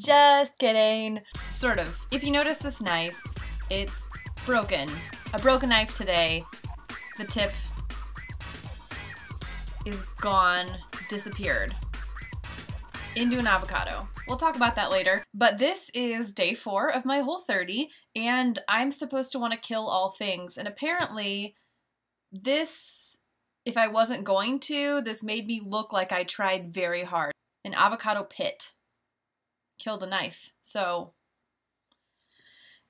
Just kidding. Sort of. If you notice this knife, it's broken. A broken knife today. The tip is gone, disappeared into an avocado. We'll talk about that later. But this is day 4 of my Whole30, and I'm supposed to want to kill all things. And apparently this, if I wasn't going to, this made me look like I tried very hard. An avocado pit. Kill the knife. So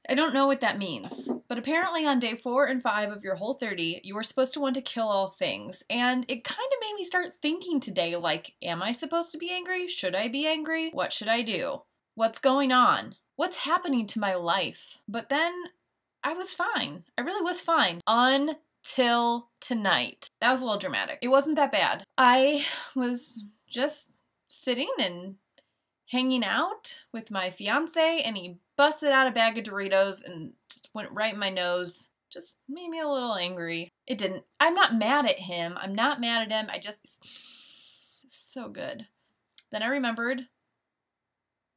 I don't know what that means, but apparently on day 4 and 5 of your Whole30, you were supposed to want to kill all things, and it kind of made me start thinking today, like, am I supposed to be angry? Should I be angry? What should I do? What's going on? What's happening to my life? But then I was fine. I really was fine. Until tonight. That was a little dramatic. It wasn't that bad. I was just sitting and hanging out with my fiance, and he busted out a bag of Doritos and just went right in my nose. Just made me a little angry. It didn't. I'm not mad at him. I'm not mad at him. It's so good. Then I remembered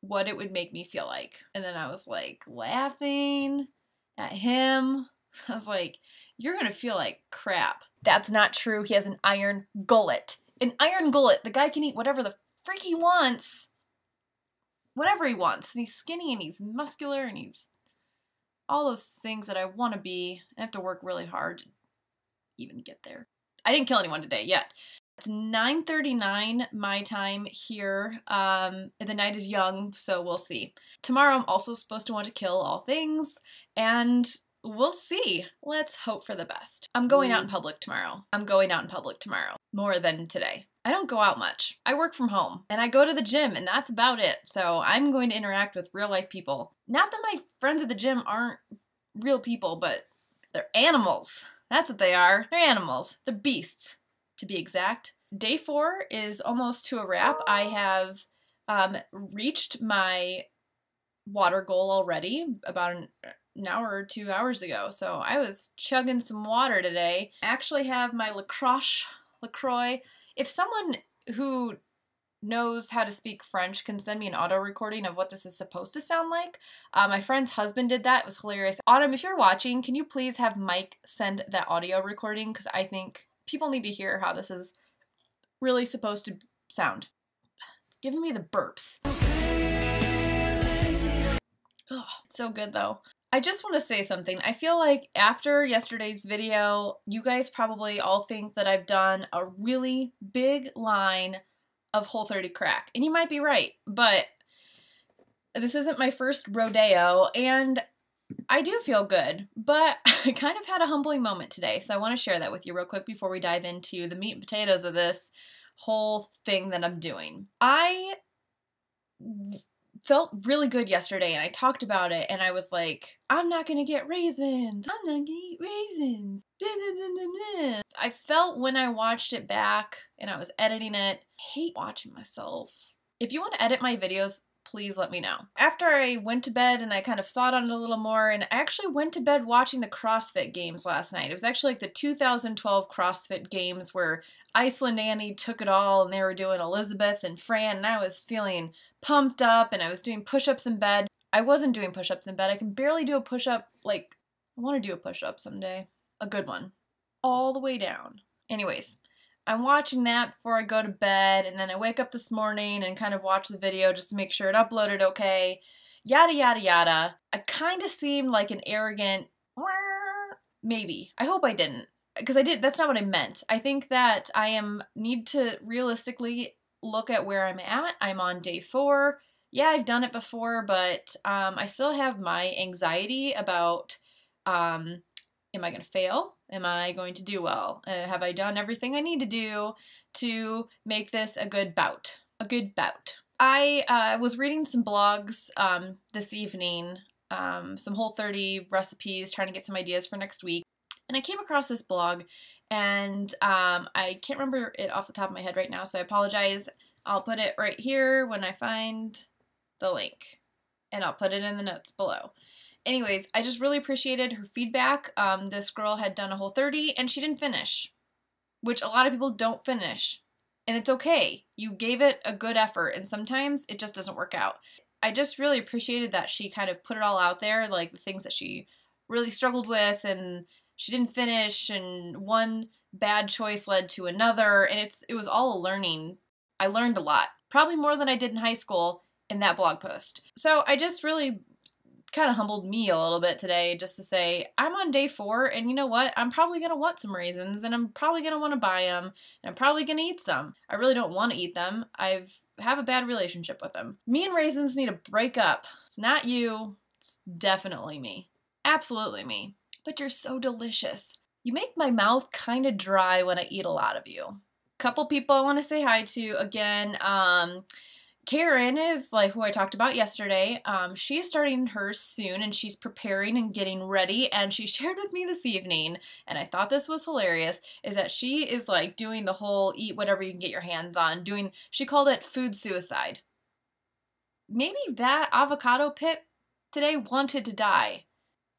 what it would make me feel like. And then I was like laughing at him. I was like, you're gonna feel like crap. That's not true. He has an iron gullet. An iron gullet. The guy can eat whatever the freak he wants. Whatever he wants. And he's skinny and he's muscular and he's all those things that I want to be. I have to work really hard to even get there. I didn't kill anyone today yet. It's 9:39 my time here. The night is young, so we'll see. Tomorrow I'm also supposed to want to kill all things, and we'll see. Let's hope for the best. I'm going out in public tomorrow. I'm going out in public tomorrow. More than today. I don't go out much. I work from home, and I go to the gym, and that's about it. So I'm going to interact with real life people. Not that my friends at the gym aren't real people, but they're animals. That's what they are. They're animals. They're beasts, to be exact. Day 4 is almost to a wrap. I have reached my water goal already about an hour or 2 hours ago. So I was chugging some water today. I actually have my LaCroix. If someone who knows how to speak French can send me an auto recording of what this is supposed to sound like. My friend's husband did that. It was hilarious. Autumn, if you're watching, can you please have Mike send that audio recording? Because I think people need to hear how this is really supposed to sound. It's giving me the burps. Oh, it's so good though. I just want to say something. I feel like after yesterday's video, you guys probably all think that I've done a really big line of Whole30 crack. And you might be right, but this isn't my first rodeo, and I do feel good, but I kind of had a humbling moment today, so I want to share that with you real quick before we dive into the meat and potatoes of this whole thing that I'm doing. I felt really good yesterday, and I talked about it, and I was like, I'm not gonna get raisins. I'm not gonna eat raisins. Blah, blah, blah, blah, blah. I felt when I watched it back and I was editing it, I hate watching myself. If you want to edit my videos, please let me know. After I went to bed and I kind of thought on it a little more, and I actually went to bed watching the CrossFit Games last night. It was actually like the 2012 CrossFit Games where Iceland Annie took it all, and they were doing Elizabeth and Fran, and I was feeling pumped up, and I was doing push-ups in bed. I wasn't doing push-ups in bed. I can barely do a push-up. Like, I want to do a push-up someday. A good one. All the way down. Anyways, I'm watching that before I go to bed, and then I wake up this morning and kind of watch the video just to make sure it uploaded okay. Yada, yada, yada. I kind of seemed like an arrogant, maybe. I hope I didn't. Because I did, that's not what I meant. I think that need to realistically look at where I'm at. I'm on day 4. Yeah, I've done it before, but I still have my anxiety about, am I going to fail? Am I going to do well? Have I done everything I need to do to make this a good bout? A good bout. I was reading some blogs this evening, some Whole30 recipes, trying to get some ideas for next week. And I came across this blog, and I can't remember it off the top of my head right now, so I apologize. I'll put it right here when I find the link, and I'll put it in the notes below. Anyways, I just really appreciated her feedback. This girl had done a Whole30, and she didn't finish, which a lot of people don't finish, and it's okay. You gave it a good effort, and sometimes it just doesn't work out. I just really appreciated that she kind of put it all out there, like the things that she really struggled with and she didn't finish, and one bad choice led to another, and it was all a learning. I learned a lot, probably more than I did in high school in that blog post. So I just really kind of humbled me a little bit today just to say, I'm on day 4, and you know what? I'm probably going to want some raisins, and I'm probably going to want to buy them, and I'm probably going to eat some. I really don't want to eat them. I have a bad relationship with them. Me and raisins need to break up. It's not you. It's definitely me. Absolutely me. But you're so delicious. You make my mouth kind of dry when I eat a lot of you. Couple people I want to say hi to again. Karen is like who I talked about yesterday. She's starting hers soon, and she's preparing and getting ready, and she shared with me this evening, and I thought this was hilarious, is that she is like doing the whole eat whatever you can get your hands on, she called it food suicide. Maybe that avocado pit today wanted to die.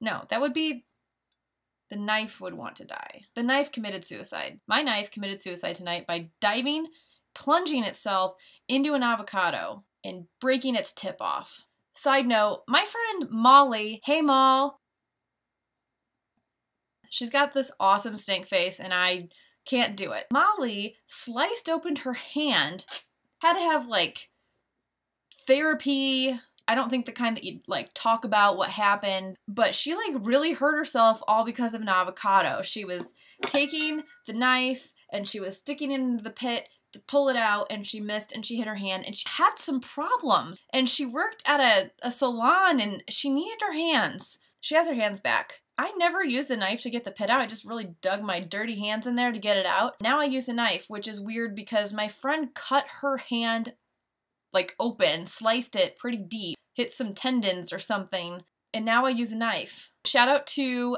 No, that would be the knife would want to die. The knife committed suicide. My knife committed suicide tonight by plunging itself into an avocado and breaking its tip off. Side note, my friend Molly, hey Moll, she's got this awesome stink face and I can't do it. Molly sliced open her hand, had to have like therapy. I don't think the kind that you'd like talk about what happened, but she like really hurt herself all because of an avocado. She was taking the knife and she was sticking it into the pit to pull it out, and she missed and she hit her hand, and she had some problems, and she worked at a salon and she needed her hands. She has her hands back. I never used a knife to get the pit out. I just really dug my dirty hands in there to get it out. Now I use a knife, which is weird because my friend cut her hand like open, sliced it pretty deep, hit some tendons or something, and now I use a knife. Shout out to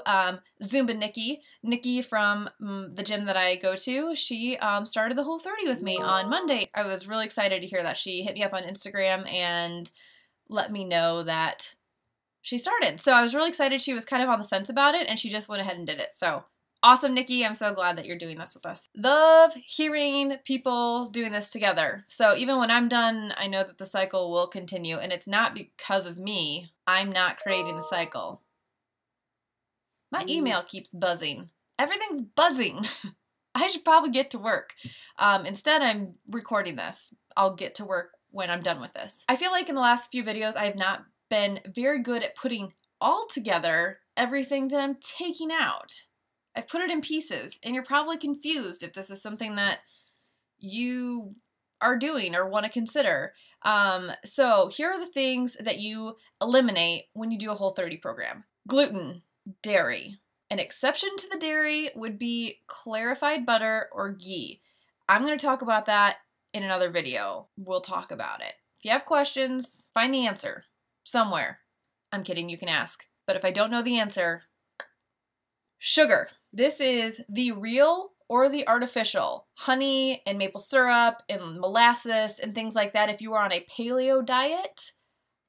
Zumba Nikki from the gym that I go to. She started the Whole30 with me on Monday. I was really excited to hear that. She hit me up on Instagram and let me know that she started. So I was really excited. She was kind of on the fence about it, and she just went ahead and did it. So awesome, Nikki. I'm so glad that you're doing this with us. Love hearing people doing this together. So even when I'm done, I know that the cycle will continue, and it's not because of me. I'm not creating the cycle. My email keeps buzzing. Everything's buzzing. I should probably get to work. Instead, I'm recording this. I'll get to work when I'm done with this. I feel like in the last few videos, I have not been very good at putting all together everything that I'm taking out. I put it in pieces, and you're probably confused if this is something that you are doing or want to consider. So here are the things that you eliminate when you do a Whole30 program. Gluten, dairy. An exception to the dairy would be clarified butter or ghee. I'm going to talk about that in another video. We'll talk about it. If you have questions, find the answer somewhere. I'm kidding, you can ask. But if I don't know the answer, sugar. This is the real or the artificial. Honey and maple syrup and molasses and things like that, if you are on a paleo diet,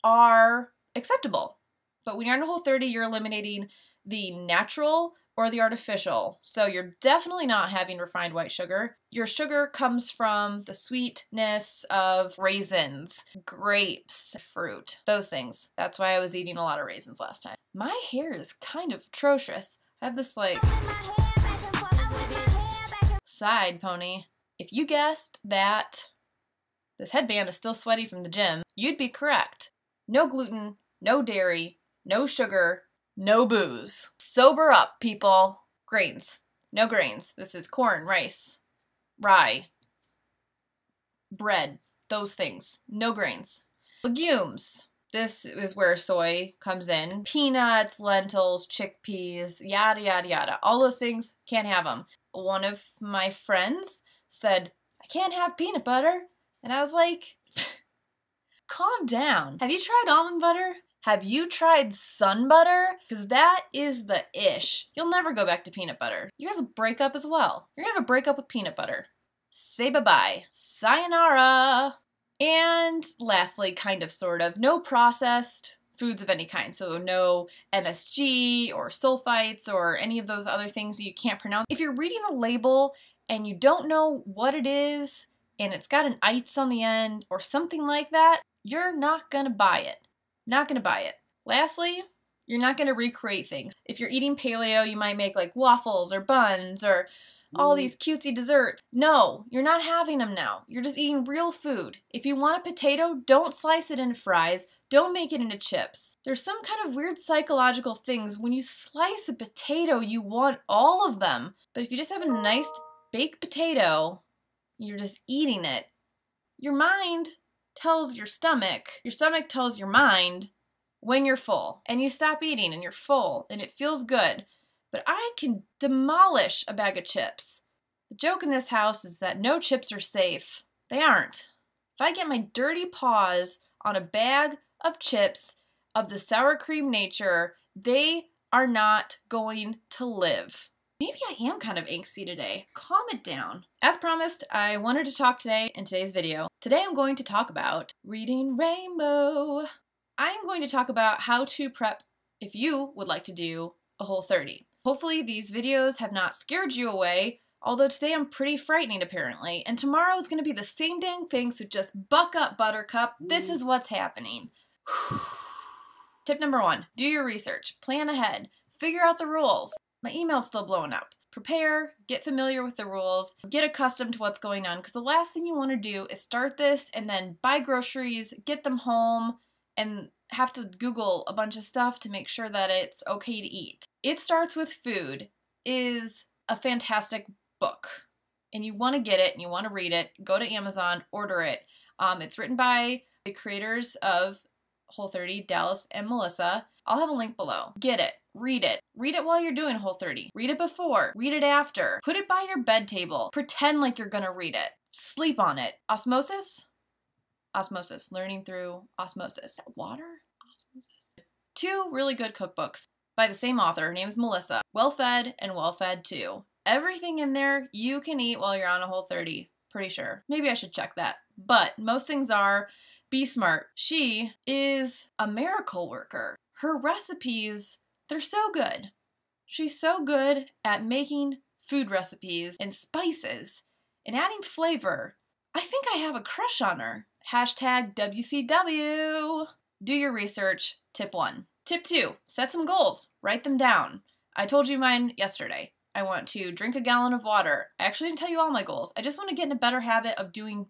are acceptable. But when you're on a Whole30, you're eliminating the natural or the artificial. So you're definitely not having refined white sugar. Your sugar comes from the sweetness of raisins, grapes, fruit, those things. That's why I was eating a lot of raisins last time. My hair is kind of atrocious. I have this like side pony. If you guessed that this headband is still sweaty from the gym, you'd be correct. No gluten, no dairy, no sugar, no booze. Sober up, people. Grains. No grains. This is corn, rice, rye, bread, those things. No grains. Legumes. This is where soy comes in. Peanuts, lentils, chickpeas, yada, yada, yada. All those things, can't have them. One of my friends said, I can't have peanut butter. And I was like, calm down. Have you tried almond butter? Have you tried sun butter? Because that is the ish. You'll never go back to peanut butter. You guys will break up as well. You're gonna have a breakup with peanut butter. Say bye-bye. Sayonara. And lastly, kind of, sort of, no processed foods of any kind. So no MSG or sulfites or any of those other things that you can't pronounce. If you're reading a label and you don't know what it is and it's got an ites on the end or something like that, you're not gonna buy it. Not gonna buy it. Lastly, you're not gonna recreate things. If you're eating paleo, you might make like waffles or buns or all these cutesy desserts. No, you're not having them now. You're just eating real food. If you want a potato, don't slice it into fries. Don't make it into chips. There's some kind of weird psychological things. When you slice a potato, you want all of them. But if you just have a nice baked potato, you're just eating it. Your mind tells your stomach tells your mind when you're full. And you stop eating and you're full and it feels good. But I can demolish a bag of chips. The joke in this house is that no chips are safe. They aren't. If I get my dirty paws on a bag of chips of the sour cream nature, they are not going to live. Maybe I am kind of angsty today. Calm it down. As promised, I wanted to talk today in today's video. Today I'm going to talk about reading Rainbow. I'm going to talk about how to prep if you would like to do a Whole30. Hopefully these videos have not scared you away, although today I'm pretty frightening apparently, and tomorrow is going to be the same dang thing, so just buck up, Buttercup. This is what's happening. Tip number 1, do your research. Plan ahead. Figure out the rules. My email's still blowing up. Prepare, get familiar with the rules, get accustomed to what's going on, because the last thing you want to do is start this and then buy groceries, get them home, and have to Google a bunch of stuff to make sure that it's okay to eat. It Starts with Food is a fantastic book, and you want to get it and you want to read it. Go to Amazon, order it. It's written by the creators of Whole30, Dallas and Melissa. I'll have a link below. Get it. Read it. Read it while you're doing Whole30. Read it before. Read it after. Put it by your bed table. Pretend like you're gonna read it. Sleep on it. Osmosis? Osmosis. Learning through osmosis. Water? Osmosis. 2 really good cookbooks by the same author. Her name is Melissa. Well Fed and Well Fed 2. Everything in there you can eat while you're on a Whole30. Pretty sure. Maybe I should check that. But most things are. Be smart. She is a miracle worker. Her recipes, they're so good. She's so good at making food recipes and spices and adding flavor. I think I have a crush on her. Hashtag WCW. Do your research. Tip 1. Tip 2. Set some goals. Write them down. I told you mine yesterday. I want to drink a gallon of water. I actually didn't tell you all my goals. I just want to get in a better habit of doing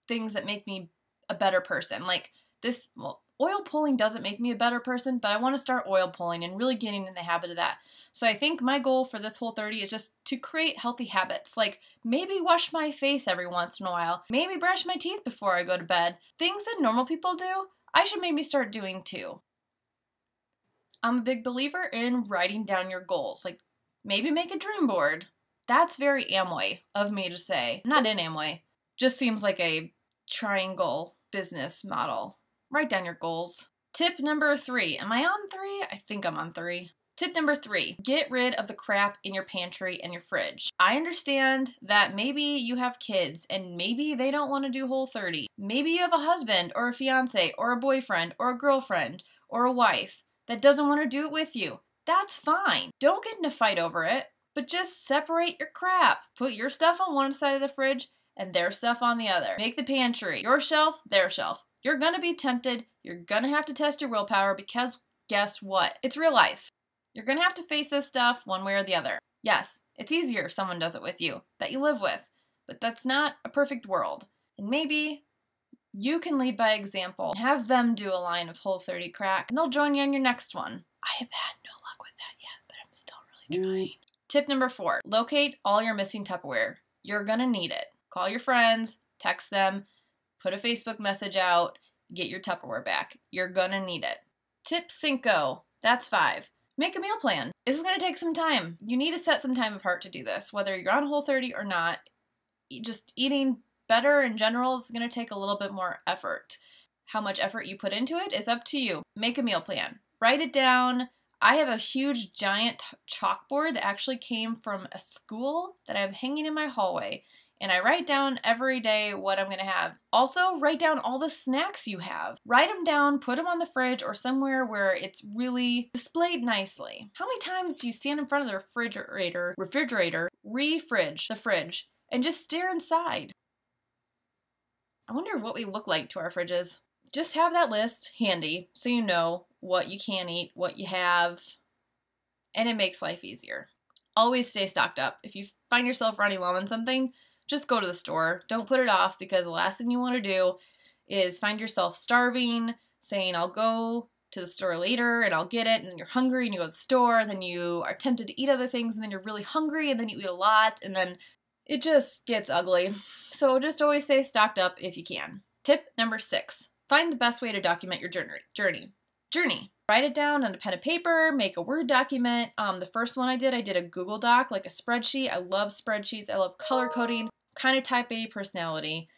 things that make me a better person. Like this, well, oil pulling doesn't make me a better person, but I want to start oil pulling and really getting in the habit of that. So I think my goal for this Whole30 is just to create healthy habits. Like maybe wash my face every once in a while. Maybe brush my teeth before I go to bed. Things that normal people do, I should maybe start doing too. I'm a big believer in writing down your goals. Like maybe make a dream board. That's very Amway of me to say. I'm not in Amway. Just seems like a triangle business model. Write down your goals. Tip number 3. Am I on 3? I think I'm on 3. Tip number 3. Get rid of the crap in your pantry and your fridge. I understand that maybe you have kids and maybe they don't want to do Whole30. Maybe you have a husband or a fiance or a boyfriend or a girlfriend or a wife that doesn't want to do it with you. That's fine. Don't get in a fight over it, but just separate your crap. Put your stuff on one side of the fridge and their stuff on the other. Make the pantry your shelf, their shelf. You're gonna be tempted. You're gonna have to test your willpower because guess what? It's real life. You're gonna have to face this stuff one way or the other. Yes, it's easier if someone does it with you that you live with, but that's not a perfect world. And maybe you can lead by example. Have them do a line of Whole30 crack and they'll join you on your next one. I have had no luck with that yet, but I'm still really trying. Tip number 4. Locate all your missing Tupperware. You're gonna need it. Call your friends, text them, put a Facebook message out, get your Tupperware back. You're gonna need it. Tip 5. That's 5. Make a meal plan. This is gonna take some time. You need to set some time apart to do this. Whether you're on Whole30 or not, just eating better in general is gonna take a little bit more effort. How much effort you put into it is up to you. Make a meal plan. Write it down. I have a huge giant chalkboard that actually came from a school that I have hanging in my hallway. And I write down every day what I'm gonna have. Also, write down all the snacks you have. Write them down, put them on the fridge or somewhere where it's really displayed nicely. How many times do you stand in front of the refrigerator, refridge the fridge, and just stare inside? I wonder what we look like to our fridges. just have that list handy so you know what you can eat, what you have, and it makes life easier. Always stay stocked up. If you find yourself running low on something, just go to the store. Don't put it off, because the last thing you want to do is find yourself starving, saying, I'll go to the store later and I'll get it, and then you're hungry and you go to the store, and then you are tempted to eat other things, and then you're really hungry, and then you eat a lot, and then it just gets ugly. So just always stay stocked up if you can. Tip number 6, find the best way to document your journey. Write it down on a pen and paper, make a Word document. The first one I did a Google Doc, like a spreadsheet. I love spreadsheets. I love color coding. Kind of type A personality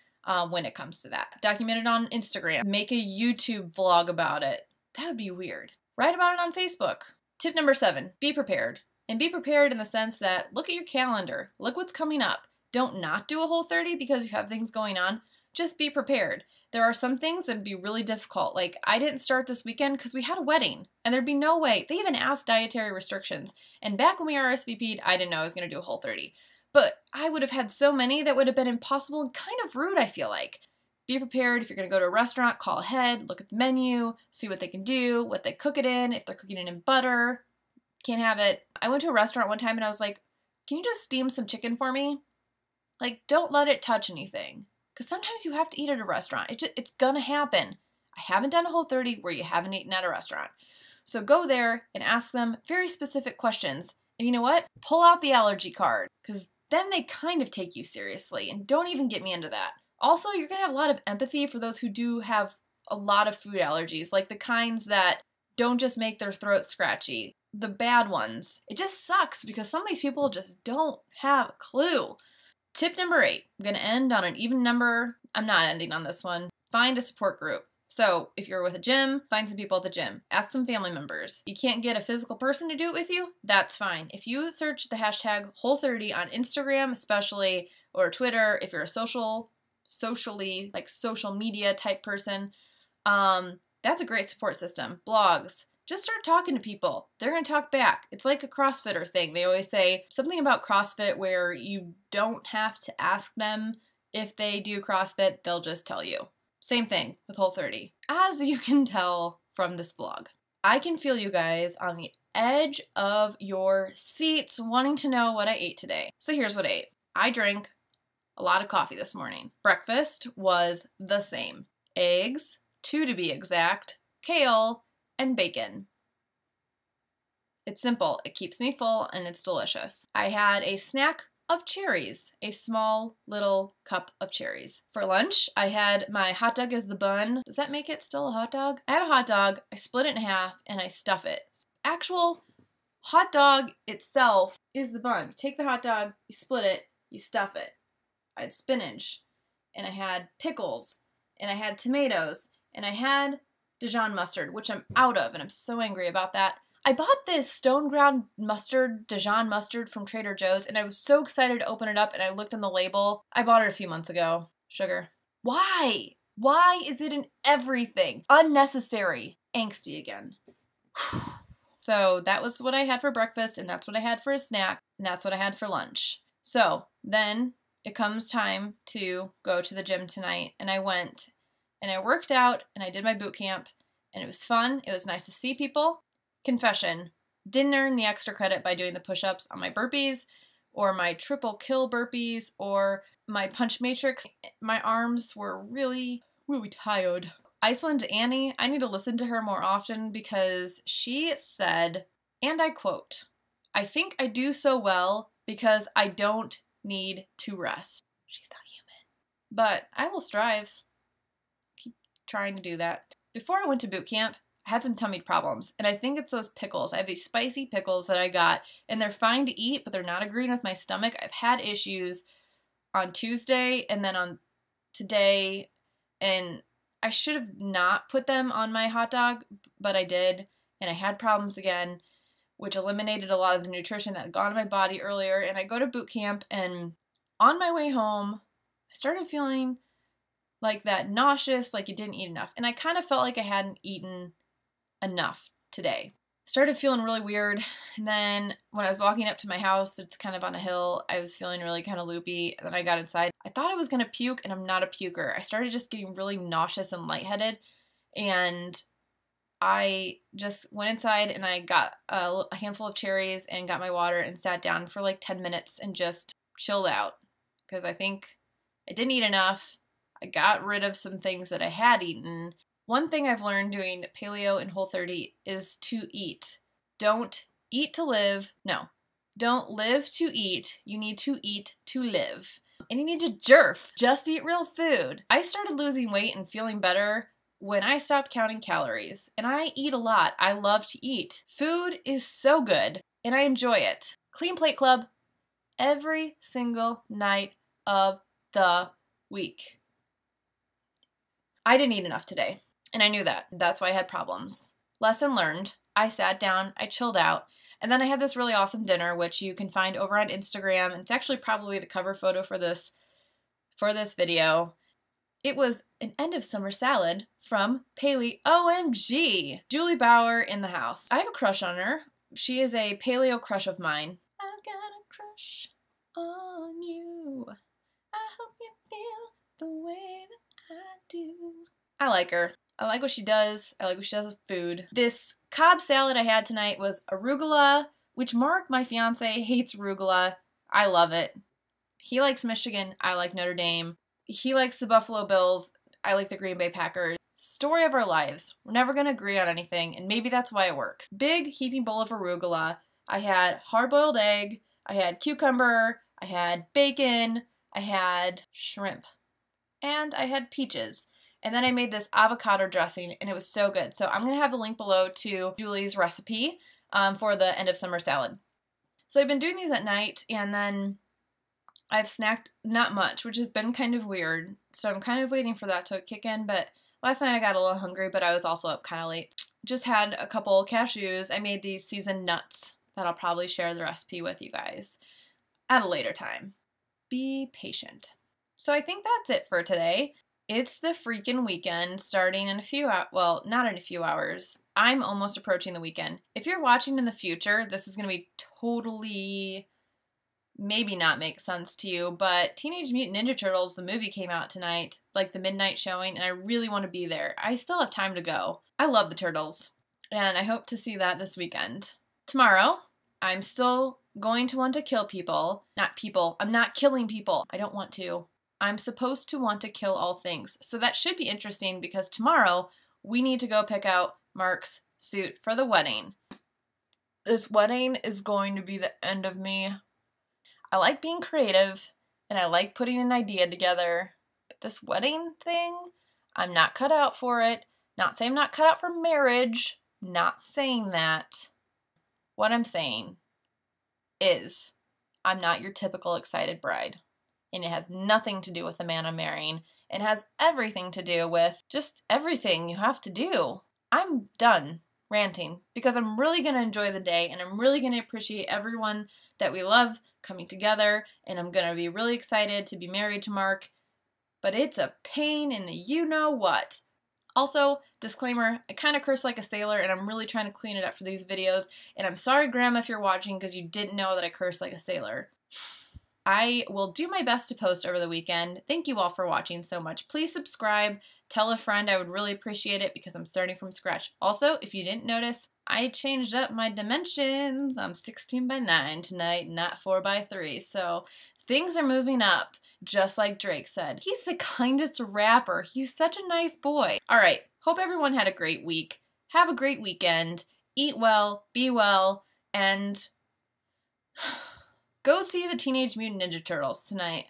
when it comes to that. Document it on Instagram. Make a YouTube vlog about it. That would be weird. Write about it on Facebook. Tip number 7, be prepared. And be prepared in the sense that look at your calendar. Look what's coming up. Don't not do a Whole30 because you have things going on. Just be prepared. There are some things that would be really difficult. Like, I didn't start this weekend because we had a wedding, and there'd be no way. They even asked dietary restrictions. And back when we RSVP'd, I didn't know I was going to do a Whole30. But I would have had so many that would have been impossible and kind of rude, I feel like. Be prepared. If you're going to go to a restaurant, call ahead, look at the menu, see what they can do, what they cook it in, if they're cooking it in butter. Can't have it. I went to a restaurant one time and I was like, can you just steam some chicken for me? Like, don't let it touch anything. Because sometimes you have to eat at a restaurant. It's gonna happen. I haven't done a Whole30 where you haven't eaten at a restaurant. So go there and ask them very specific questions. And you know what? Pull out the allergy card, because then they kind of take you seriously. And don't even get me into that. Also, you're gonna have a lot of empathy for those who do have a lot of food allergies, like the kinds that don't just make their throat scratchy. The bad ones. It just sucks because some of these people just don't have a clue. Tip number 8, I'm going to end on an even number. I'm not ending on this one. Find a support group. So if you're with a gym, find some people at the gym. Ask some family members. You can't get a physical person to do it with you? That's fine. If you search the hashtag Whole30 on Instagram especially, or Twitter, if you're a socially, like social media type person, that's a great support system. Blogs. Just start talking to people. They're going to talk back. It's like a CrossFitter thing. They always say something about CrossFit where you don't have to ask them if they do CrossFit, they'll just tell you. Same thing with Whole30. As you can tell from this vlog, I can feel you guys on the edge of your seats wanting to know what I ate today. So here's what I ate. I drank a lot of coffee this morning. Breakfast was the same. Eggs, 2 to be exact, kale, and bacon. It's simple, it keeps me full, and it's delicious. I had a snack of cherries, a small little cup of cherries. For lunch, I had my hot dog as the bun. Does that make it still a hot dog? I had a hot dog, I split it in half, and I stuff it. Actual hot dog itself is the bun. You take the hot dog, you split it, you stuff it. I had spinach, and I had pickles, and I had tomatoes, and I had Dijon mustard, which I'm out of, and I'm so angry about that. I bought this stone ground mustard, Dijon mustard from Trader Joe's, and I was so excited to open it up, and I looked on the label. I bought it a few months ago. Sugar. Why? Why is it in everything? Unnecessary. Angsty again. So that was what I had for breakfast, and that's what I had for a snack, and that's what I had for lunch. So then it comes time to go to the gym tonight, and I went. And I worked out, and I did my boot camp, and it was fun. It was nice to see people. Confession, didn't earn the extra credit by doing the push-ups on my burpees, or my triple kill burpees, or my punch matrix. My arms were really, really tired. Iceland Annie, I need to listen to her more often because she said, and I quote, "I think I do so well because I don't need to rest." She's not human. But I will strive. Trying to do that. Before I went to boot camp, I had some tummy problems, and I think it's those pickles. I have these spicy pickles that I got, and they're fine to eat, but they're not agreeing with my stomach. I've had issues on Tuesday and then on today, and I should have not put them on my hot dog, but I did, and I had problems again, which eliminated a lot of the nutrition that had gone to my body earlier, and I go to boot camp, and on my way home, I started feeling like that nauseous, like you didn't eat enough. And I kind of felt like I hadn't eaten enough today. Started feeling really weird. And then when I was walking up to my house, it's kind of on a hill, I was feeling really kind of loopy. And then I got inside. I thought I was going to puke, and I'm not a puker. I started just getting really nauseous and lightheaded. And I just went inside and I got a handful of cherries and got my water and sat down for like 10 minutes and just chilled out because I think I didn't eat enough. I got rid of some things that I had eaten. One thing I've learned doing paleo and Whole30 is to eat. Don't eat to live. No. Don't live to eat. You need to eat to live. And you need to jerf. Just eat real food. I started losing weight and feeling better when I stopped counting calories. And I eat a lot. I love to eat. Food is so good, and I enjoy it. Clean Plate Club every single night of the week. I didn't eat enough today, and I knew that. That's why I had problems. Lesson learned. I sat down, I chilled out, and then I had this really awesome dinner, which you can find over on Instagram. And it's actually probably the cover photo for this video. It was an end of summer salad from PaleOMG. Julie Bauer in the house. I have a crush on her. She is a paleo crush of mine. I've got a crush on you. I hope you feel the way that I do. I like her. I like what she does. I like what she does with food. This Cobb salad I had tonight was arugula, which Mark, my fiance, hates arugula. I love it. He likes Michigan. I like Notre Dame. He likes the Buffalo Bills. I like the Green Bay Packers. Story of our lives. We're never going to agree on anything, and maybe that's why it works. Big heaping bowl of arugula. I had hard-boiled egg. I had cucumber. I had bacon. I had shrimp. And I had peaches. And then I made this avocado dressing, and it was so good. So I'm going to have the link below to Julie's recipe for the end of summer salad. So I've been doing these at night, and then I've snacked not much, which has been kind of weird. So I'm kind of waiting for that to kick in, but last night I got a little hungry, but I was also up kind of late. Just had a couple cashews. I made these seasoned nuts that I'll probably share the recipe with you guys at a later time. Be patient. So I think that's it for today. It's the freaking weekend starting in a few hours. Well, not in a few hours. I'm almost approaching the weekend. If you're watching in the future, this is going to be totally maybe not make sense to you, but Teenage Mutant Ninja Turtles, the movie came out tonight, like the midnight showing, and I really want to be there. I still have time to go. I love the Turtles, and I hope to see that this weekend. Tomorrow, I'm still going to want to kill people. Not people. I'm not killing people. I don't want to. I'm supposed to want to kill all things. So that should be interesting because tomorrow we need to go pick out Mark's suit for the wedding. This wedding is going to be the end of me. I like being creative and I like putting an idea together. But this wedding thing, I'm not cut out for it. Not saying I'm not cut out for marriage. Not saying that. What I'm saying is I'm not your typical excited bride. And it has nothing to do with the man I'm marrying. It has everything to do with just everything you have to do. I'm done ranting because I'm really going to enjoy the day and I'm really going to appreciate everyone that we love coming together, and I'm going to be really excited to be married to Mark, but it's a pain in the you-know-what. Also, disclaimer, I kind of curse like a sailor and I'm really trying to clean it up for these videos, and I'm sorry, Grandma, if you're watching because you didn't know that I curse like a sailor. I will do my best to post over the weekend. Thank you all for watching so much. Please subscribe. Tell a friend. I would really appreciate it because I'm starting from scratch. Also, if you didn't notice, I changed up my dimensions. I'm 16:9 tonight, not 4:3. So things are moving up, just like Drake said. He's the kindest rapper. He's such a nice boy. All right. Hope everyone had a great week. Have a great weekend. Eat well, be well, and go see the Teenage Mutant Ninja Turtles tonight.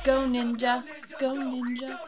Go ninja, go ninja.